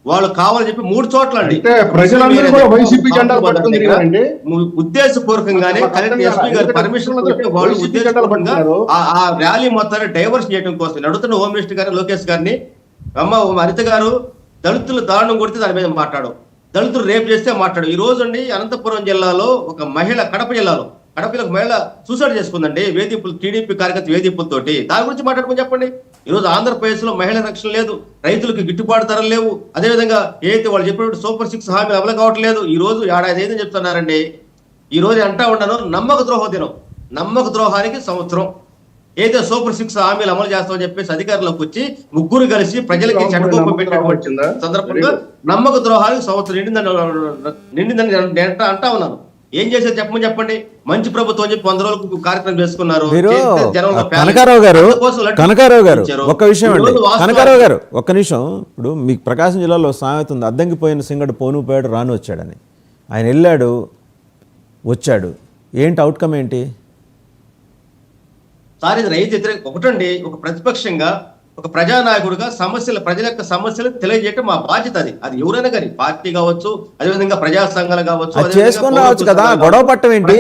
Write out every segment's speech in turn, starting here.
వాళ్ళు కావాలని చెప్పి 3 చోట్ల అండి ఉద్దేశపూర్వకంగానే కలెక్టర్ ఎస్పీ గారి పర్మిషన్ వాళ్ళు ఉద్దేశపూర్వకంగా ఆ ర్యాలీ మొత్తాన్ని డైవర్షన్ చేయడం కోసం అడుగుతున్న హోమ్ మినిస్టర్ గారిని లోకేష్ గారిని అనిత గారు దళితులు దారుణం కొడితే దాని మీద మాట్లాడు, దళితులు రేపు చేస్తే మాట్లాడు. ఈ రోజు అండి అనంతపురం జిల్లాలో ఒక మహిళ కడప జిల్లాలో ఒక మహిళ సూసైడ్ చేసుకుందండి వేధింపులు, టీడీపీ కార్యకర్త వేధింపులతోటి. దాని గురించి మాట్లాడుకుని చెప్పండి. ఈ రోజు ఆంధ్రప్రదేశ్ లో మహిళల రక్షణ లేదు, రైతులకు గిట్టుబాటు ధరలు లేవు, అదేవిధంగా ఏదైతే వాళ్ళు చెప్పినట్టు సూపర్ 6 హామీలు అమలు కావట్లేదు. ఈ రోజు ఏడాది ఏదని చెప్తున్నారండి. ఈ రోజు అంటా ఉన్నాను నమ్మక ద్రోహ దినం, నమ్మక ద్రోహానికి సంవత్సరం. ఏదైతే సూపర్ 6 హామీలు అమలు చేస్తామని చెప్పేసి అధికారులకు వచ్చి ముగ్గురు కలిసి ప్రజలకి చెడగొప్ప పెట్టినటువంటి సందర్భంగా నమ్మక ద్రోహానికి సంవత్సరం నిండిందని అంటా ఉన్నాను. ఏం చేశారు చెప్పండి. మంచి ప్రభుత్వం చెప్పి 100 రోజులకు కార్యక్రమం చేసుకున్నారు. కనకారావు గారు ఒక్క విషయం అండి, కనకారావు గారు ఒక్క నిమిషం. ఇప్పుడు మీకు ప్రకాశం జిల్లాలో సామెత ఉంది, అద్దంకిపోయిన సింగడు పోను పోయాడు రాను వచ్చాడని. ఆయన వెళ్ళాడు వచ్చాడు, ఏంటి అవుట్కమ్ ఏంటి సార్? ఇది రైతు వ్యతిరేక ఒకటండి. ఒక ప్రతిపక్షంగా ఒక ప్రజానాయకుడిగా ప్రజల యొక్క సమస్యలు తెలియజేయటం మా బాధ్యత. అది ఎవరైనా కానీ పార్టీ కావచ్చు, అదేవిధంగా ప్రజా సంఘాలు కావచ్చు, చేసుకొని రావచ్చు కదా, గొడవ పట్టం ఏంటి?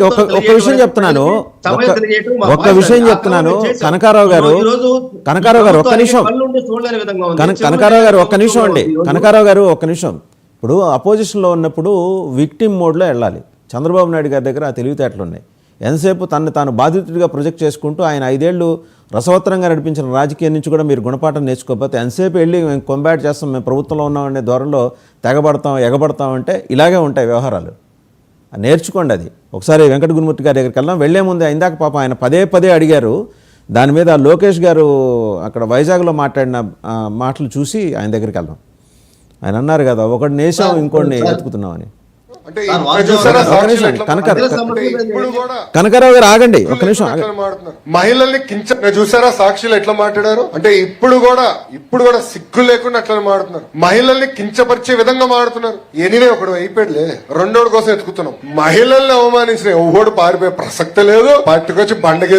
ఒక్క విషయం చెప్తున్నాను కనకారావు గారు ఒక్క నిమిషం, కనకారావు గారు ఒక్క నిమిషం. ఇప్పుడు అపోజిషన్లో ఉన్నప్పుడు విక్టిమ్ మోడ్లో వెళ్ళాలి. చంద్రబాబు నాయుడు గారి దగ్గర ఆ తెలివితేటలు ఉన్నాయి. ఎంతసేపు తాను బాధితుడిగా ప్రొజెక్ట్ చేసుకుంటూ ఆయన 5 ఏళ్ళు రసవత్తరంగా నడిపించిన రాజకీయం నుంచి కూడా మీరు గుణపాఠం నేర్చుకోకపోతే ఎంతసేపు వెళ్ళి మేము కొంబాట్ చేస్తాం, మేము ప్రభుత్వంలో ఉన్నామనే ధోరణిలో ఎగబడతాం అంటే ఇలాగే ఉంటాయి వ్యవహారాలు. నేర్చుకోండి. అది ఒకసారి వెంకట గురుమూర్తి గారి దగ్గరికి వెళ్దాం. వెళ్లే ముందే ఇందాక పాపం ఆయన పదే అడిగారు. దాని మీద లోకేష్ గారు అక్కడ వైజాగ్లో మాట్లాడిన మాటలు చూసి ఆయన దగ్గరికి వెళ్దాం. ఆయన అన్నారు కదా, ఒకటి నేసాం ఇంకోటిని ఎత్తుకుతున్నామని. కనకారావు గారు ఆగండి ఒక్క నిమిషం. మహిళల్ని చూసారా సాక్షులు ఎట్లా మాట్లాడారు అంటే ఇప్పుడు కూడా సిగ్గు లేకుండా అట్లా మాడుతున్నారు. మహిళల్ని కించపరిచే విధంగా మాడుతున్నారు. ఎనివే ఒకడు అయిపోయాడులే, రెండోడు కోసం ఎత్తుకుతున్నాం. మహిళల్ని అవమానించిన ఎవడు పారిపోయే ప్రసక్తి లేదు. పట్టుకొచ్చి బండగేసి